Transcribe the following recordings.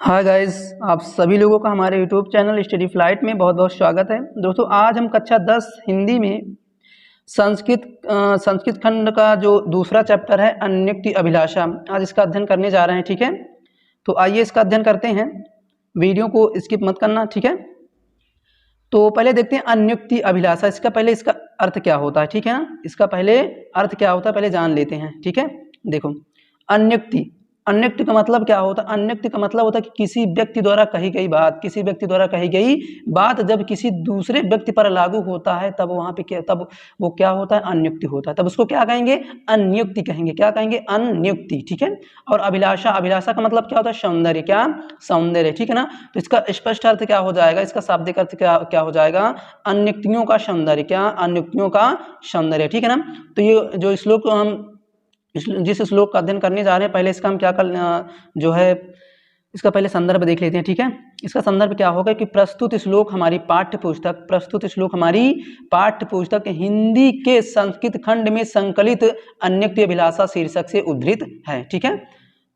Hi guys, आप सभी लोगों का हमारे यूट्यूब चैनल स्टडी फ्लाइट में बहुत बहुत स्वागत है। दोस्तों, आज हम कक्षा 10 हिंदी में संस्कृत खंड का जो दूसरा चैप्टर है अन्योक्ति अभिलाषा, आज इसका अध्ययन करने जा रहे हैं। ठीक है, तो आइए इसका अध्ययन करते हैं। वीडियो को स्किप मत करना। ठीक है, तो पहले देखते हैं अन्योक्ति अभिलाषा। इसका पहले इसका अर्थ क्या होता है। ठीक है ना, इसका पहले अर्थ क्या होता है पहले जान लेते हैं। ठीक है, देखो अन्योक्ति, अन्योक्ति का मतलब क्या होता है। अन्योक्ति का मतलब होता है कि किसी व्यक्ति द्वारा कही गई बात, किसी व्यक्ति द्वारा कही गई बात जब किसी दूसरे व्यक्ति पर लागू होता है तब वहां पे क्या, तब वो क्या होता है, अन्योक्ति होता है। तब उसको क्या कहेंगे, अन्योक्ति कहेंगे। क्या कहेंगे, अन्योक्ति। ठीक है, और अभिलाषा, अभिलाषा का मतलब क्या होता है, सौंदर्य। क्या, सौंदर्य। ठीक है ना, तो इसका स्पष्ट अर्थ क्या हो जाएगा, इसका शाब्दिक अर्थ क्या हो जाएगा, अन्योक्तियों का सौंदर्य। क्या, अन्योक्तियों का सौंदर्य। ठीक है ना, तो ये जो श्लोक हम जिस श्लोक का अध्ययन करने जा रहे हैं, पहले इसका हम क्या कर जो है इसका पहले संदर्भ देख लेते हैं। ठीक है, इसका संदर्भ क्या होगा कि प्रस्तुत श्लोक हमारी पाठ्य पुस्तक हिंदी के संस्कृत खंड में संकलित अन्योक्ति अभिलाषा शीर्षक से उद्धृत है। ठीक है,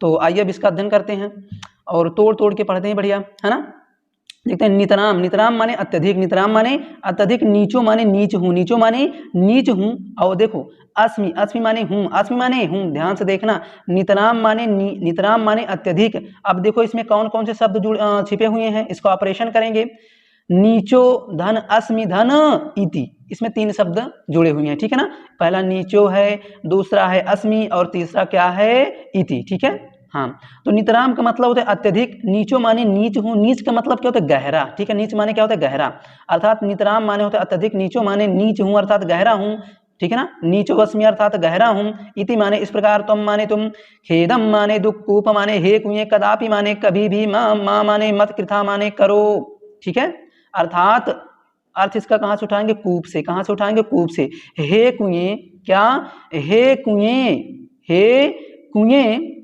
तो आइए अब इसका अध्ययन करते हैं और तोड़ तोड़ के पढ़ते हैं। बढ़िया है ना। देखते हैं नितराम, नितराम माने अत्यधिक, नितराम माने अत्यधिक, नीचो माने नीच हूँ, नीचो माने नीच हूँ। और देखो अस्मि, अस्मि माने हूँ, अस्मि माने हूँ। ध्यान से देखना, नितराम माने नितराम माने अत्यधिक। अब देखो इसमें कौन कौन से शब्द छिपे हुए हैं, इसको ऑपरेशन करेंगे। नीचो धन अस्मि धन इति, इसमें 3 शब्द जुड़े हुए हैं। ठीक है ना, पहला नीचो है, दूसरा है अस्मि और तीसरा क्या है, इति। ठीक है, हाँ, तो नितराम का मतलब होता है अत्यधिक, नीचो माने नीच हूँ, नीच का मतलब क्या होता है, गहरा। ठीक है, नीच माने क्या होता है, गहरा, अर्थात नितराम माने होता है अत्यधिक, नीचो माने नीच हूँ अर्थात गहरा हूँ। ठीक है ना, नीचो अस्मि अर्थात गहरा हूँ, इति माने इस प्रकार, तुम माने तुम, खेदम माने दुख, कूप माने हे कुएं, कदापि माने कभी भी, माँ माने मत, कृथा माने करो। ठीक है, अर्थात अर्थ इसका कहाँ से उठाएंगे, कूप से। कहाँ से उठाएंगे, कूप से। हे कुएं, क्या, हे कुएं, हे कुएं,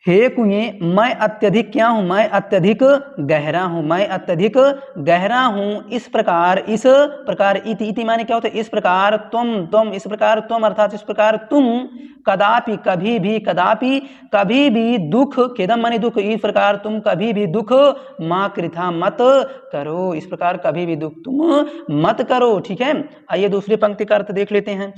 हे कुएं, मैं अत्यधिक क्या हूं, मैं अत्यधिक गहरा हूं, मैं अत्यधिक गहरा हूं। इस प्रकार, इस प्रकार, इति, इति माने क्या होता है, इस प्रकार, तुम, इस प्रकार तुम अर्थात इस प्रकार तुम, कदापि कभी भी, कदापि कभी भी, दुख, खेदम माने दुख, इस प्रकार तुम कभी भी दुख, मां कृथा मत करो, इस प्रकार कभी भी दुख तुम मत करो। ठीक है, आइए दूसरी पंक्ति का अर्थ देख लेते हैं।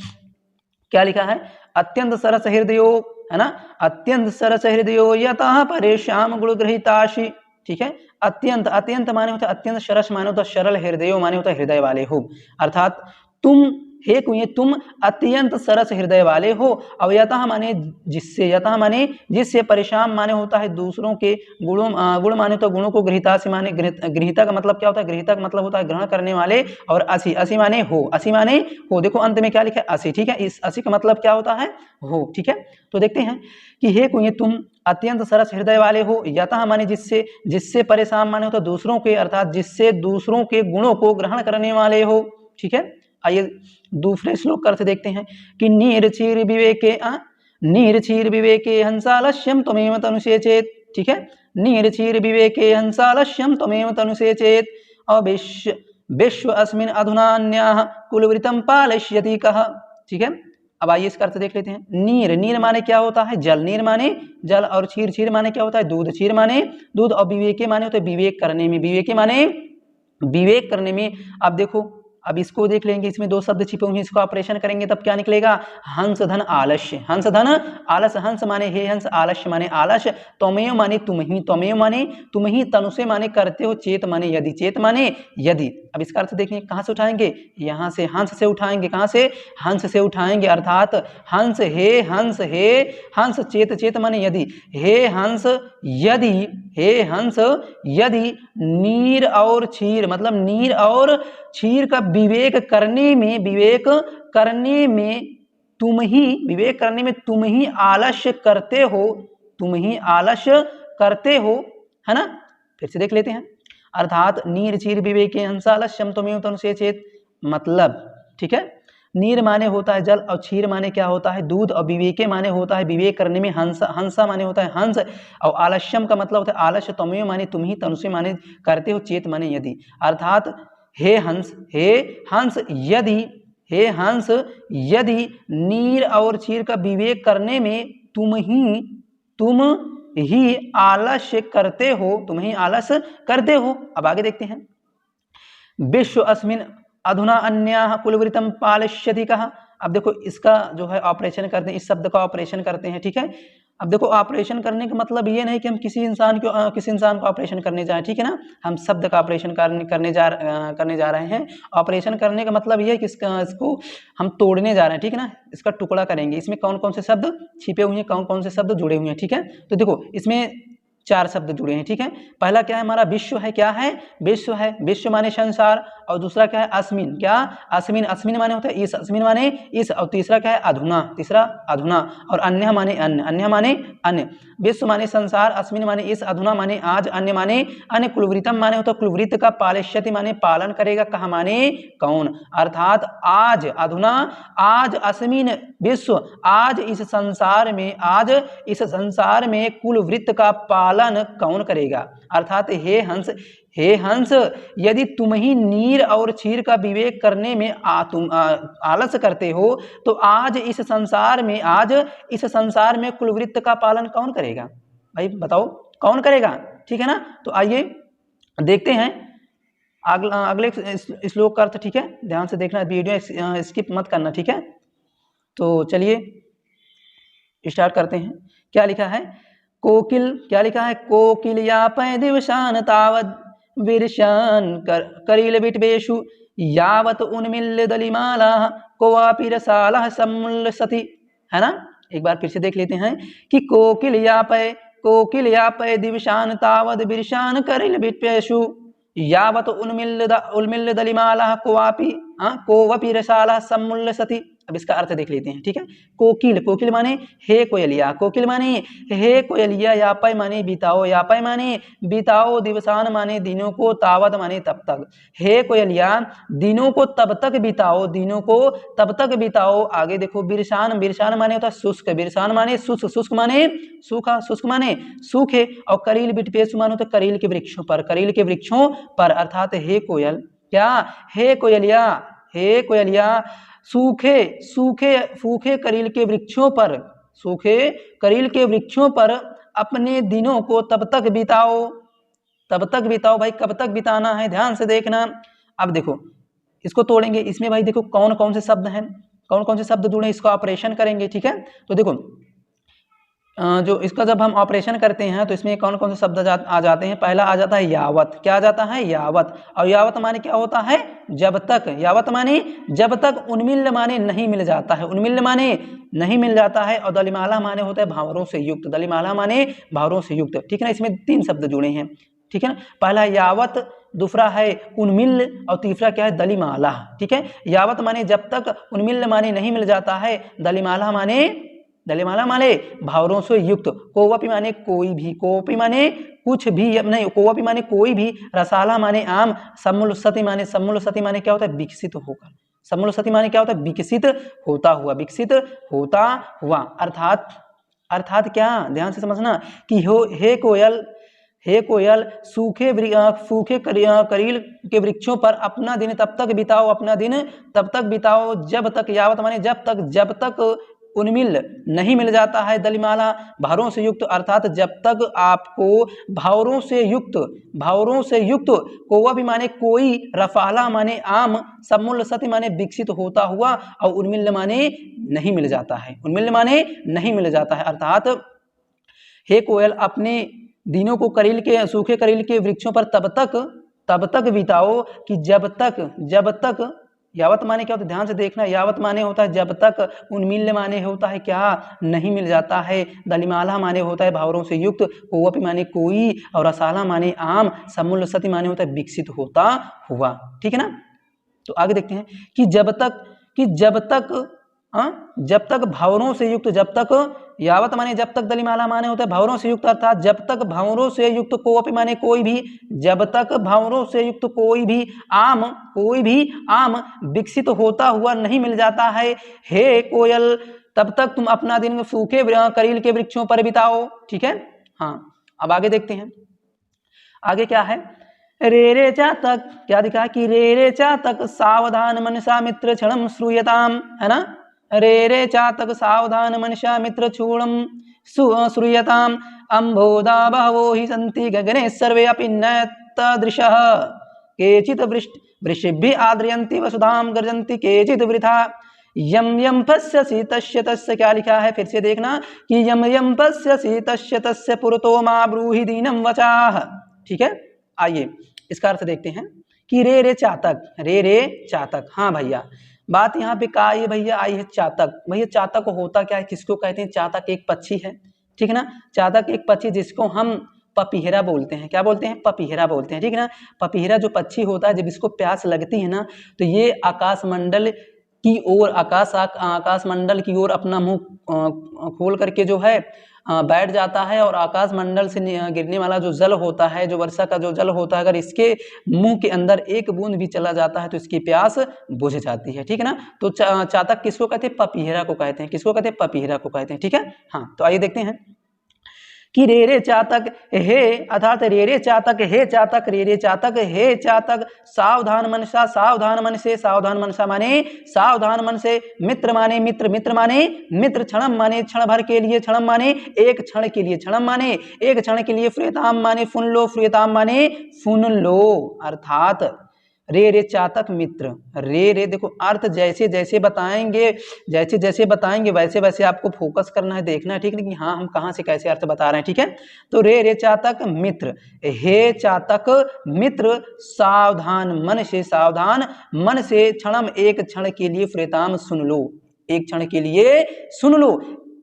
क्या लिखा है, अत्यंत सरस हृदयो, है ना, अत्यंत सरस हृदयो यतः परेशान गुण गृहीताशी। ठीक है, अत्यंत, अत्यंत माने होता है अत्यंत, सरस माने होता है सरल, हृदयो माने होता है हृदय वाले हो, अर्थात तुम, हे कुएं, तुम अत्यंत सरस हृदय वाले हो। और यतः माने जिससे, यतः माने जिससे, परेशान माने होता है दूसरों के गुणों, गुण माने तो गुणों को, गृहीता से माने गृहीता का मतलब क्या होता है, गृहीता का मतलब होता है ग्रहण करने वाले, और असी, असी माने हो, असी माने हो। देखो अंत में क्या लिखा है, असी। ठीक है, इस असी का मतलब क्या होता है, हो। ठीक है, तो देखते हैं कि हे कुएं, तुम अत्यंत सरस हृदय वाले हो, यतः माने जिससे, जिससे, परेशान माने होता दूसरों के, अर्थात जिससे दूसरों के गुणों को ग्रहण करने वाले हो। ठीक है, आइए दूसरे श्लोक का अर्थ देखते हैं कि नीर क्षीर विवेके, नीर क्षीर विवेके हंसालस्यम त्वमेव तनुषेचेत। ठीक है, नीर क्षीर विवेके हंसालस्यम त्वमेव तनुषेचेत, अविश्व विश्व अस्मिन् अधुनान्याः कुलवृतं पालयिष्यति कः। ठीक है, अब आइए इसका अर्थ देख लेते हैं। नीर, नीर माने क्या होता है, जल, नीर माने जल, और क्षीर, क्षीर माने क्या होता है, दूध, क्षीर माने दूध, और विवेके माने होता है विवेक करने में, विवेके माने विवेक करने में। अब देखो, अब इसको देख लेंगे, इसमें 2 शब्द छिपे हुए हैं, इसको ऑपरेशन करेंगे तब क्या निकलेगा, हंस धन आलस्य, हंस धन आलस्य, हंस माने हे हंस, आलस्य माने आलस्य, त्वमेव माने तुम ही, त्वमेव माने तुम ही, तनुसे माने करते हो, चेत माने यदि, चेत माने यदि। अब इसका अर्थ देखेंगे, कहाँ से उठाएंगे, यहाँ से, हंस से उठाएंगे। कहाँ से, हंस से उठाएंगे, अर्थात हंस, हे हंस, हे हंस, चेत, चेत माने यदि, हे हंस यदि, हे हंस यदि, नीर और क्षीर, मतलब नीर और क्षीर का विवेक करने में, विवेक करने में तुम ही, विवेक करने में तुम ही आलस्य करते हो, तुम ही आलस्य करते हो, है ना। फिर से देख लेते हैं, अर्थात नीर क्षीर विवेके हंसालस्यम त्वमेव तनुषेचेत, मतलब, ठीक है, नीर माने होता है जल, और क्षीर माने क्या होता है, दूध, और विवेके माने होता है विवेक करने में, हंस, हंसा माने होता है हंस, और आलस्यम का मतलब होता है आलस्य, त्वमेव माने तुम ही, तनुषे माने करते हो, चेत माने यदि, अर्थात हे हंस, हे हंस यदि, हे हंस यदि नीर और क्षीर का विवेक करने में तुम ही आलस्य करते हो, तुम ही आलस करते हो। अब आगे देखते हैं, विश्व अस्मिन अधुना अन्याः कुलवृत्तं पालयति कः। अब देखो इसका जो है ऑपरेशन करते हैं, इस शब्द का ऑपरेशन करते हैं, ठीक है। अब देखो ऑपरेशन करने का मतलब ये नहीं कि हम किसी इंसान को ऑपरेशन करने जाएं, ठीक है ना, हम शब्द का ऑपरेशन करने जा रहे हैं। ऑपरेशन करने का मतलब ये है कि इसको हम तोड़ने जा रहे हैं, ठीक है ना, इसका टुकड़ा करेंगे। इसमें कौन कौन से शब्द छिपे हुए हैं, कौन कौन से शब्द जुड़े हुए हैं, ठीक है। तो देखो इसमें 4 शब्द जुड़े हैं, ठीक है। पहला क्या है हमारा, विश्व है, क्या है, विश्व है, विश्व माने संसार। और दूसरा क्या है, अस्मिन, क्या, अस्मिन, अस्मिन माने होता है इस, अस्मिन माने इस। और तीसरा क्या है, अधुना, तीसरा अधुना। और अन्य माने अन्य, अन्य माने अन्य। विश्व माने संसार, अस्मिन माने इस, अधुना माने आज, अन्य माने अन्य। कुलवृत्तम माने होता है कुलवृत्त का, पालयति माने पालन करेगा, कहा माने कौन। अर्थात आज, अधुना, आज, अस्मिन, विश्व, आज इस संसार में, आज इस संसार में कुलवृत्त का पालन कौन करेगा। अर्थात हे हंस, हे हंस, यदि तुम ही नीर और क्षीर का विवेक करने में तुम आलस करते हो, तो आज इस संसार में, आज इस संसार में कुलवृत्त का पालन कौन करेगा। भाई बताओ कौन करेगा, ठीक है ना। तो आइए देखते हैं अगले श्लोक का अर्थ, ठीक है। ध्यान से देखना, वीडियो स्किप मत करना, ठीक है। तो चलिए स्टार्ट करते हैं। क्या लिखा है, कोकिल, क्या लिखा है, कोकिल यापय दिवसान तावद विरशान करील विटवेशु यावत उन्मिल्य दलिमाला कोवापि रसालः सम्मुल्लसति, है ना। एक बार फिर से देख लेते हैं कि कोकिल यापय दिवसान तावद विरशान करील विटवेशु यावत उन्मिल्य दलिमाला कोवापि रसालः सम्मुल्लसति। अब इसका अर्थ देख लेते हैं, ठीक है। कोकिल, कोकिल माने हे कोयलिया, कोकिल माने हे कोयलिया, यापय माने बिताओ, यापय माने बिताओ, दिवसान माने दिनों को, तावत माने तब तक। हे कोयलिया दिनों को तब तक बिताओ, दिनों को तब तक बिताओ। आगे देखो, बिरसान, बिरसान माने होता है शुष्क, बिरसान माने शुष्क, शुष्क माने सूखा, शुष्क माने सूखे। और करील बिटपेशु माने होता है करील के वृक्षों पर, करील के वृक्षों पर। अर्थात हे कोयल, क्या, हे कोयलिया, हे कोयलिया सूखे सूखे सूखे करील के वृक्षों पर, सूखे करील के वृक्षों पर अपने दिनों को तब तक बिताओ, तब तक बिताओ। भाई कब तक बिताना है, ध्यान से देखना। अब देखो इसको तोड़ेंगे, इसमें भाई देखो कौन कौन से शब्द हैं, कौन कौन से शब्द जुड़े, इसको ऑपरेशन करेंगे, ठीक है। तो देखो जो इसका जब हम ऑपरेशन करते हैं तो इसमें कौन कौन से शब्द आ जाते हैं। पहला आ जाता है यावत, क्या आ जाता है, यावत। और यावत माने क्या होता है, जब तक, यावत माने जब तक। उन्मिल्य माने नहीं मिल जाता है, उन्मिल्य माने नहीं मिल जाता है। और दलिमाला माने होता है भावरों से युक्त, दलिमाला माने भावरों से युक्त, ठीक है ना। इसमें 3 शब्द जुड़े हैं, ठीक है ना। पहला यावत, दूसरा है उन्मिल्य, और तीसरा क्या है, दलिमाला, ठीक है। यावत माने जब तक, उन्मिल्य माने नहीं मिल जाता है, दलिमाला माने, दलिमाला माने भावरों से युक्त। कोवपि माने कोई भी, कोवपि माने कुछ भी नहीं, कोवपि माने कोई भी। रसाला माने आम। सम्मुल्लसति माने, सम्मुल्लसति माने क्या होता है, विकसित होकर। सम्मुल्लसति माने क्या होता है, विकसित होता हुआ, विकसित होता हुआ। अर्थात, अर्थात क्या, ध्यान से समझना कि हे कोयल, हे कोयल सूखे करील के वृक्षों पर अपना दिन तब तक बिताओ, अपना दिन तब तक बिताओ, जब तक, यावत माने जब तक, जब तक उन्मिल्य नहीं मिल जाता है, दलिमाला भावरों से युक्त। अर्थात जब तक आपको भावरों से युक्त, भावरों से युक्त, कोवा भी माने कोई, रफाला माने आम, सम्मुल्लसति माने विकसित होता हुआ, और उन्मिल्य माने नहीं मिल जाता है, उन्मिल्य माने नहीं मिल जाता है। अर्थात हे कोयल अपने दिनों को करील के, सूखे करील के वृक्षों पर तब तक बिताओ कि जब तक, जब तक। यावत माने क्या होता है, ध्यान से देखना। यावत माने होता है जब तक, उन्मिल्य माने होता है क्या, नहीं मिल जाता है, दलिमाला माने होता है भावरों से युक्त, कोवपि माने कोई, और रसाला माने आम, सम्मुल्लसति माने होता है विकसित होता हुआ, ठीक है ना। तो आगे देखते हैं कि जब तक, कि जब तक, जब तक भावरों से युक्त, जब तक। यावत माने जब तक, दलिमाला माने होता है भावरों से युक्त। अर्थात जब तक भावरों से युक्त, कोवपि माने कोई भी, जब तक भावरों से युक्त कोई भी आम, कोई भी आम विकसित होता हुआ नहीं मिल जाता है, हे कोयल तब तक तुम अपना दिन सूखे करील के वृक्षों पर बिताओ, ठीक है। हाँ अब आगे देखते हैं, आगे क्या है, रे रे चा तक, क्या दिखा कि रे रे चा तक सावधान मनसा मित्र क्षणम श्रूयताम, है ना। रे रे चातक सावधान मनसा मित्र चूणम श्रूयताम अम्भोदा बहवो हि सन्ति गगने सर्वे अपि नयतदृशः केचित् वृषिभिः आद्रयन्ति वसुधाम गर्जन्ति केचित् वृथा यम यम पश्यसि तस्य तस्य, क्या लिखा है फिर से देखना कि यम यम पश्यसि तस्य तस्य पुरतो मा ब्रूहि दीनम वचाह। ठीक है, आइए इसका अर्थ देखते हैं कि रे रे चातक, रे रे चातक। हाँ भैया, बात यहाँ पे का ये भैया आई है चातक। भैया चातक होता क्या है, किसको कहते हैं? चातक एक पक्षी है, ठीक है ना। चातक एक पक्षी जिसको हम पपीहरा बोलते हैं। क्या बोलते हैं? पपीहरा बोलते हैं, ठीक है ना। पपीहरा जो पक्षी होता है, जब इसको प्यास लगती है ना, तो ये आकाशमंडल की ओर आकाशमंडल की ओर अपना मुंह खोल करके जो है बैठ जाता है, और आकाश मंडल से गिरने वाला जो जल होता है, जो वर्षा का जो जल होता है, अगर इसके मुंह के अंदर एक बूंद भी चला जाता है तो इसकी प्यास बुझ जाती है, ठीक है ना। तो चातक किसको कहते हैं? पपीहरा को कहते हैं। किसको कहते हैं? पपीहरा को कहते हैं, ठीक है। हाँ, तो आइए देखते हैं कि रे रे चातक हे, अर्थात रे रे चातक हे चातक, रे रे चातक हे चातक, सावधान मनसा, सावधान मन से, सावधान मनसा माने सावधान मन से, मित्र माने मित्र, मित्र माने मित्र, क्षणम माने क्षण भर के लिए, क्षणम माने एक क्षण के लिए, क्षणम माने एक क्षण के लिए, फ्रेताम माने फुन लो, फ्रेताम माने फुन लो। अर्थात रे रे चातक मित्र, रे रे देखो अर्थ जैसे जैसे बताएंगे, जैसे जैसे बताएंगे वैसे वैसे आपको फोकस करना है, देखना है, ठीक है कि हाँ हम कहाँ से कैसे अर्थ बता रहे हैं, ठीक है। तो रे रे चातक मित्र, हे चातक मित्र, सावधान मन से, सावधान मन से, क्षणम एक क्षण के लिए, फ्रेताम सुन लो, एक क्षण के लिए सुन लो।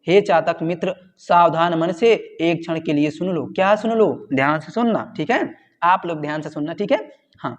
हे चातक मित्र, सावधान मन से एक क्षण के लिए सुन लो। क्या सुन लो? ध्यान से सुनना, ठीक है, आप लोग ध्यान से सुनना, ठीक है। हाँ,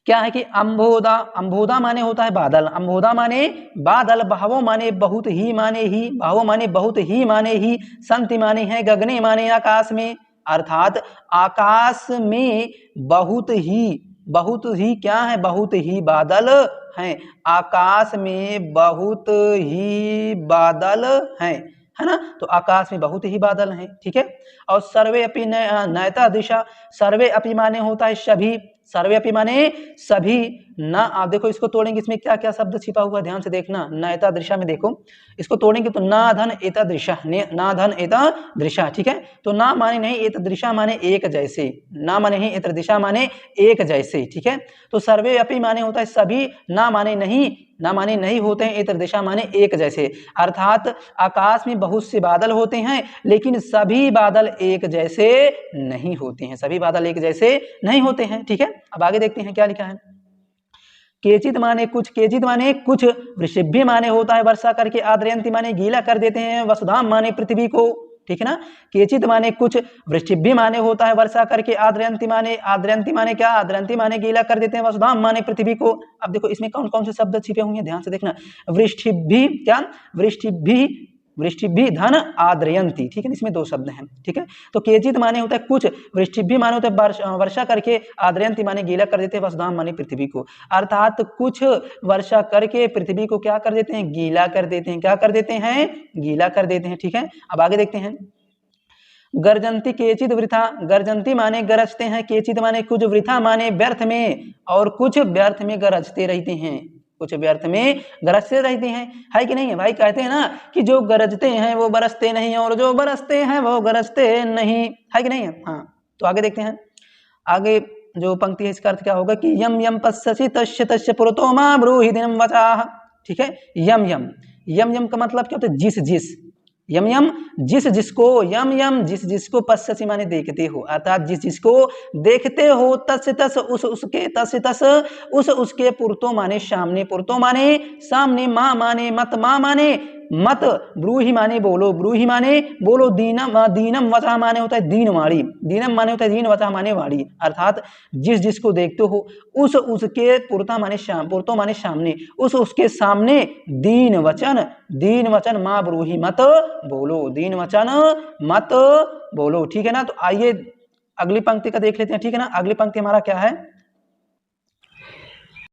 क्या है कि अम्भोदा, अम्भोदा माने होता है बादल, अम्भोदा माने बादल, बहवो माने बहुत ही माने ही, बहवो माने बहुत ही माने ही, संति माने है, गगने माने आकाश में, अर्थात आकाश में बहुत ही क्या है? बहुत ही बादल हैं, आकाश में बहुत ही बादल हैं, है ना। तो आकाश में बहुत ही बादल हैं, ठीक है। और सर्वे अपि नयता दिशा, सर्वे अपि माने होता है सभी, सर्वे अपि माने सभी ना। आप देखो इसको तोड़ेंगे, इसमें क्या क्या शब्द छिपा हुआ, ध्यान से देखना। नयता दृशा में देखो, इसको तोड़ेंगे तो ना धन एता दृशा, ना धन एता दृशा, ठीक है। तो ना माने नहीं, एत दृशा माने एक जैसे, ना माने नहीं, एत दिशा माने एक जैसे, ठीक है। तो सर्वे अपि माने होता है सभी, ना माने नहीं, ना माने नहीं होते हैं, एतर दिशा माने एक जैसे, अर्थात आकाश में बहुत से बादल होते हैं लेकिन सभी बादल एक जैसे नहीं होते हैं, सभी बादल एक जैसे नहीं होते हैं, ठीक है। अब आगे देखते हैं क्या लिखा है। केचित माने कुछ, केचित माने कुछ, वृषिभ्य माने होता है वर्षा करके, आद्रयंती माने गीला कर देते हैं, वसुधाम माने पृथ्वी को, ठीक है ना। केचित माने कुछ, वृषिभ्य माने होता है वर्षा करके, आद्रयंती माने क्या? आद्रयंती माने गीला कर देते हैं, वसुधाम माने पृथ्वी को। अब देखो इसमें कौन कौन से शब्द छिपे हुए हैं, ध्यान से देखना। वृष्टिभि क्या? वृष्टिभि धन आद्रयंती, ठीक है, इसमें दो शब्द हैं, ठीक है। तो केचित माने होता है कुछ, वृष्टिभि माने होता है वर्षा करके, आद्रयंती माने गीला कर देते हैं, वसुधाम माने पृथ्वी को, अर्थात कुछ वर्षा करके पृथ्वी को क्या कर देते हैं? गीला कर देते हैं। क्या कर देते हैं? गीला कर देते हैं, ठीक है। अब आगे देखते हैं। गर्जंती केचित वृथा, गर्जंती माने गरजते हैं, केचित माने कुछ, वृथा माने व्यर्थ में, और कुछ व्यर्थ में गरजते रहते हैं, कुछ व्यर्थ में गरजते रहते हैं, है कि नहीं है भाई। कहते हैं ना कि जो गरजते हैं वो बरसते नहीं, और जो बरसते हैं वो गरजते नहीं, है कि नहीं है। हाँ, तो आगे देखते हैं। आगे जो पंक्ति है इसका अर्थ क्या होगा कि यम यम पश्यसि तस्य तस्य पुरतो मा ब्रूहि दिनं वचाह, ठीक है। यम यम, यम यम का मतलब क्या होता है? जिस जिस, यम यम जिस जिसको, यम यम जिस जिसको, पश्यसि माने देखते हो, अर्थात जिस जिसको देखते हो, तस्य तस उस उसके, तस्य तस उस उसके, पुरतो माने सामने, पुरतो माने सामने, माँ माने मत, माँ माने मत, ब्रूहि माने बोलो, ब्रूहि माने बोलो, दीनम, दीनम वचा माने होता है दीनवाणी, दीनम माने होता है दीन, वचा माने वाणी, अर्थात जिस जिसको देखते हो उस उसके, पुरता माने पुरतो माने सामने, उस उसके सामने दीन वचन माँ ब्रूहि मत बोलो, दीन वचन मत बोलो, ठीक है ना। तो आइए अगली पंक्ति का देख लेते हैं, ठीक है ना। अगली पंक्ति हमारा क्या है?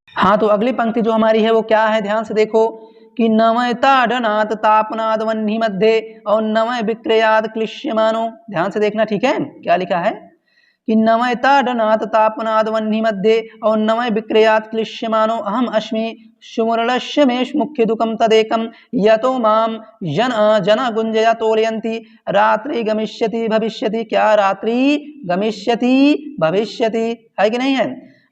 हाँ, तो अगली पंक्ति जो हमारी है वो क्या है, ध्यान से देखो कि नमय ताड़नात् तापनाद वह्नि मध्ये और नमय विक्रयाद क्लिश्यमानो, ध्यान से देखना, ठीक है। क्या लिखा है कि नमय ताड़नात् तापनाद वह्नि मध्ये और नमय विक्रयाद क्लिश्यमानो अहम अस्मि सुमरलस्य मे मुख्य दुःखं तदेकं यतो मां जन गुंजया तोलयन्ति रात्रि गमिष्यति भविष्यति। क्या रात्रि गमिष्यति भविष्यति है कि नहीं है?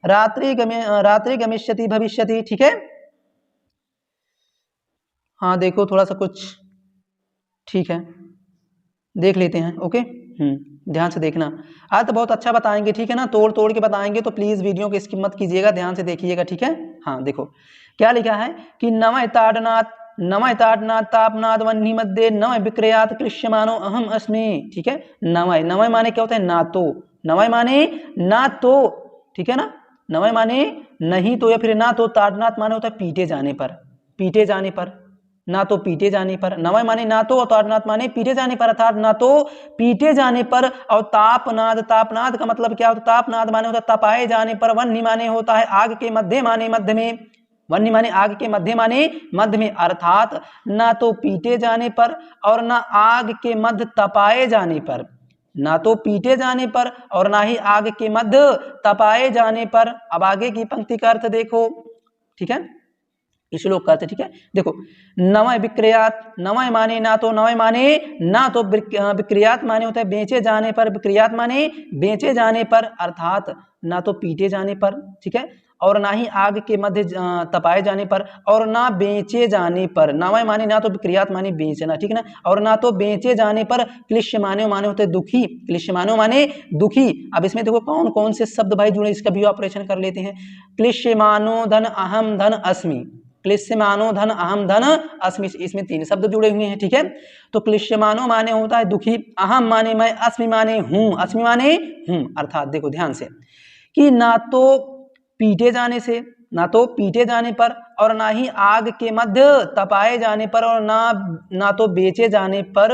रात्रि गमिष्यति भविष्यति, ठीक है। हाँ देखो थोड़ा सा कुछ ठीक है, देख लेते हैं। ओके ध्यान से देखना, आज तो बहुत अच्छा बताएंगे, ठीक है ना, तोड़ तोड़ के बताएंगे, तो प्लीज वीडियो को स्किप मत कीजिएगा, ध्यान से देखिएगा, ठीक है। हाँ देखो क्या लिखा है कि नमः ताड़नाथ तापनाथ वह्नि मध्य नमः विक्रयात क्लिश्यमानो अहम अस्मि, ठीक है। नमः, नमः माने क्या होता है? ना तो, नमः माने ना तो, ठीक है ना, नमः माने नहीं तो या फिर ना तो, ताड़नाथ माने होता है पीटे जाने पर, पीटे जाने पर, ना तो पीटे जाने पर, नमः माने ना तो और ताड़नाथ माने पीटे जाने पर, अर्थात ना तो पीटे जाने पर। और तापनाद, तापनाद का मतलब क्या होता है? तापनाद माने होता है तपाए जाने पर, वह्नि माने होता है आग के मध्य माने मध्य में, वह्नि माने आग के मध्य माने मध्य में, अर्थात ना तो पीटे जाने पर और ना आग के मध्य तपाए जाने पर, ना तो पीटे जाने पर और ना ही आग के मध्य तपाए जाने पर। अब आगे की पंक्ति का अर्थ देखो, ठीक है, श्लोक का अर्थ, ठीक है। देखो नमः विक्रयात, नमः माने ना तो, नमः माने ना तो, विक्रयात माने होता है बेचे जाने पर, विक्रयात माने बेचे जाने पर, अर्थात ना तो पीटे जाने पर, ठीक है, और ना ही आग के मध्य तपाए जाने पर, और ना बेचे जाने पर। नमः माने ना तो, विक्रयात माने बेचना, ठीक है ना, और ना तो बेचे जाने पर। क्लिश्यमानो माने होते दुखी, क्लिश्यमानो माने दुखी। अब इसमें देखो कौन कौन से शब्द भाई जुड़े, इसका भी ऑपरेशन कर लेते हैं। क्लिश्यमानो धन अहम धन अस्मि, क्लिश्यमानो धन अहम धन अस्मि, इसमें 3 शब्द जुड़े हुए हैं, ठीक है। तो क्लिश्यमानो माने होता है दुखी, अहम माने मैं, अस्मि माने हूं, अस्मि माने हूं, अर्थात देखो ध्यान से कि ना तो पीटे जाने से, ना तो पीटे जाने पर और ना ही आग के मध्य तपाए जाने पर और ना तो बेचे जाने पर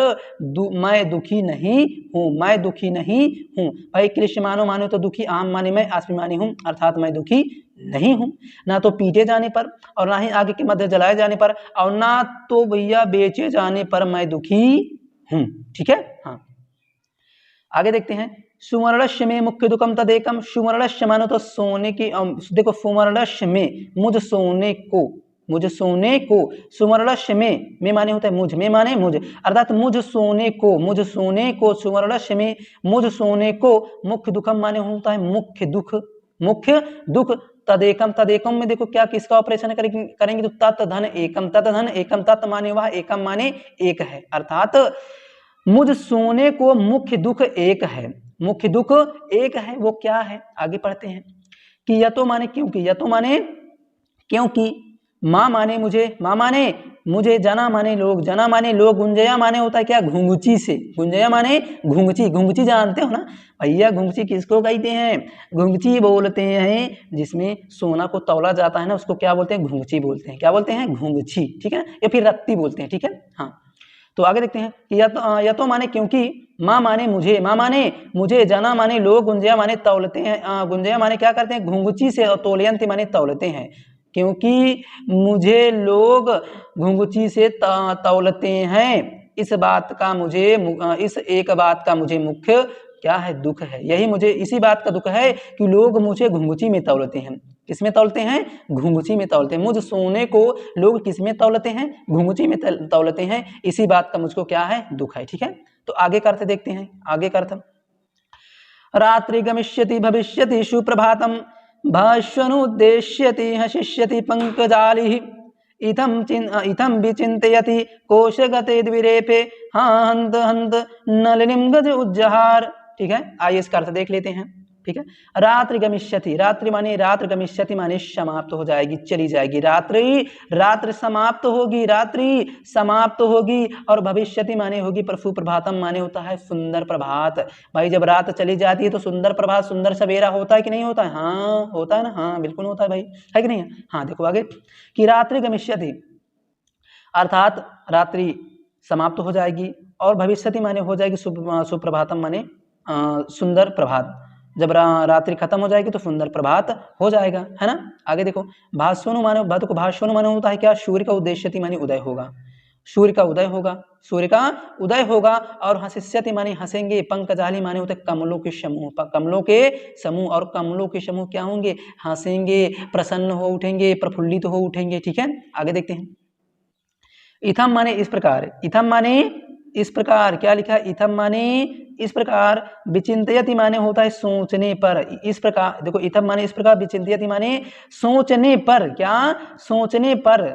मैं दुखी नहीं हूं, मैं दुखी नहीं हूं। भाई क्लिश्यमानो माने तो दुखी, आम माने मैं, आस्मि माने हूं, अर्थात मैं दुखी नहीं हूं। ना तो पीटे जाने पर और ना ही आग के मध्य जलाए जाने पर और ना तो भैया बेचे जाने पर मैं दुखी हूं, ठीक है। हाँ आगे देखते हैं। सुवर्णस्य में मुख्य दुखम तदेकम, सुवर्णस्य मानो तो सोने की, देखो सुवर्णस्य में मुझ सोने को, मुझ सोने को, सुवर्णस्य में माने होता है मुझ, में माने मुझ, अर्थात मुझ सोने को, मुझ सोने को, सुवर्णस्य में मुझ सोने को, मुख्य दुखम माने होता है मुख्य दुख, मुख्य दुख। तदेकम, तदेकम में देखो क्या किसका ऑपरेशन करेंगे तो तत् धन एकम, तत् धन एकम, तत् माने वह, एकम माने एक है, अर्थात मुझ सोने को मुख्य दुख एक है, मुख्य दुख एक है, वो क्या है आगे पढ़ते हैं। कि यतो माने क्योंकि, यतो माने क्योंकि, माँ माने मुझे, माँ माने मुझे, जना माने लोग, जना माने लोग, गुंजया माने होता है क्या? घुंघची से, गुंजया माने घुंघची, घुंघची जानते हो ना भैया, घुंघची किसको कहते हैं? घुंघची बोलते हैं जिसमें सोना को तौला जाता है ना, उसको क्या बोलते हैं? घुंघची बोलते हैं, क्या बोलते हैं? घुंघची, ठीक है, या फिर रत्ती बोलते हैं, ठीक है। हाँ तो आगे देखते हैं कि या तो माने क्योंकि, माँ माने मुझे, माँ माने मुझे, जना माने लोग, गुंजया माने तौलते हैं, गुंजया माने क्या करते हैं? घुंघची से, और तौलियंत माने तौलते हैं, क्योंकि मुझे लोग घुंघची से तौलते हैं, इस बात का मुझे, इस एक बात का मुझे मुख्य क्या है? दुख है। यही मुझे, इसी बात का दुख है कि लोग मुझे घुंघची में तौलते हैं। किसमें तौलते हैं? घुंघची में तौलते हैं। मुझ सोने को लोग किसमें तौलते हैं? घुंघची में तौलते हैं, इसी बात का मुझको क्या है? दुख है, ठीक है। तो आगे का अर्थ देखते हैं, आगे का अर्थ, रात्रि गमिष्यति भविष्यति सुप्रभातम भाष्वनुद्देश्यति हशिष्यति पंकजालिः इथं विचिन्तयति कोशगते द्विरेपे हाँ हंत हंत नलिनीं गज उज्जहार, ठीक है। आइए इसका अर्थ देख लेते हैं, ठीक है। रात्रि गमिष्यति, रात्रि माने, रात्रि गमिष्यति माने समाप्त हो जाएगी, चली जाएगी, रात्रि, रात्रि समाप्त होगी, रात्रि समाप्त होगी। और भविष्यति माने होगी, पर सुप्रभातम माने होता है सुंदर प्रभात। भाई जब रात चली जाती है तो सुंदर प्रभात, सुंदर सवेरा होता है कि नहीं होता है? हाँ होता है ना, हाँ बिल्कुल होता है भाई, है कि नहीं? हाँ देखो आगे कि रात्रि गमिष्यति अर्थात रात्रि समाप्त हो जाएगी, और भविष्यति माने हो जाएगी सुप्रभातम माने सुंदर प्रभात। जब रात्रि खत्म हो जाएगी तो सुंदर प्रभात हो जाएगा, है ना। आगे देखो भास्वनु माने, देखो भास्वनु माने होता है क्या? सूर्य का उद्देश्यति माने उदय होगा, सूर्य का उदय होगा, सूर्य का उदय होगा। और हसिष्यति माने हंसेंगे, पंकजाली माने होते कमलों के समूह, कमलों के समूह, और कमलों के समूह क्या होंगे, हंसेंगे, प्रसन्न हो उठेंगे, प्रफुल्लित हो उठेंगे। ठीक है, आगे देखते हैं। इथम माने इस प्रकार, इथम माने इस प्रकार, क्या लिखा है, इथम माने इस प्रकार, विचिंतयति माने होता है सोचने पर, इस प्रकार देखो, इथम माने इस प्रकार, विचिंतयति माने सोचने पर, क्या, सोचने पर।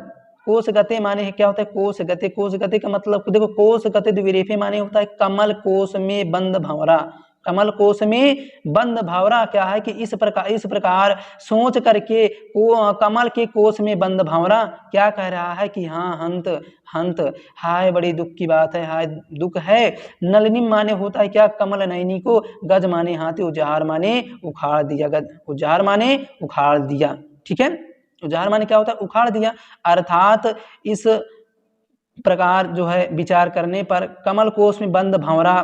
कोश गते माने क्या होता है, कोश गते, कोश गते का मतलब देखो, कोश गते द्विरेफे माने होता है कमल कोश में बंद भंवरा, कमल कोश में बंद भंवरा क्या है कि इस प्रकार सोच करके को कमल के कोश में बंद भंवरा क्या कह रहा है कि हाँ हंत हंत, हाय बड़ी दुख की बात है, हाय दुख है। नलिनी माने होता है क्या, कमल नयनी को, गज माने हाथी, उजाड़ माने उखाड़ दिया, गज उजाड़ माने उखाड़ दिया। ठीक है, उजाड़ माने क्या होता है, उखाड़ दिया। अर्थात इस प्रकार जो है विचार करने पर कमल कोश में बंद भंवरा,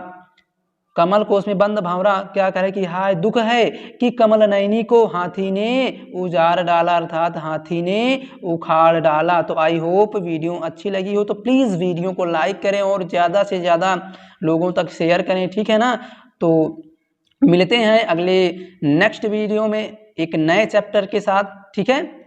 कमल कोश में बंद भंवरा क्या करे कि हाय दुख है कि कमल नयनी को हाथी ने उजाड़ डाला, अर्थात हाथी ने उखाड़ डाला। तो आई होप वीडियो अच्छी लगी हो तो प्लीज़ वीडियो को लाइक करें और ज़्यादा से ज़्यादा लोगों तक शेयर करें। ठीक है ना, तो मिलते हैं अगले नेक्स्ट वीडियो में एक नए चैप्टर के साथ। ठीक है।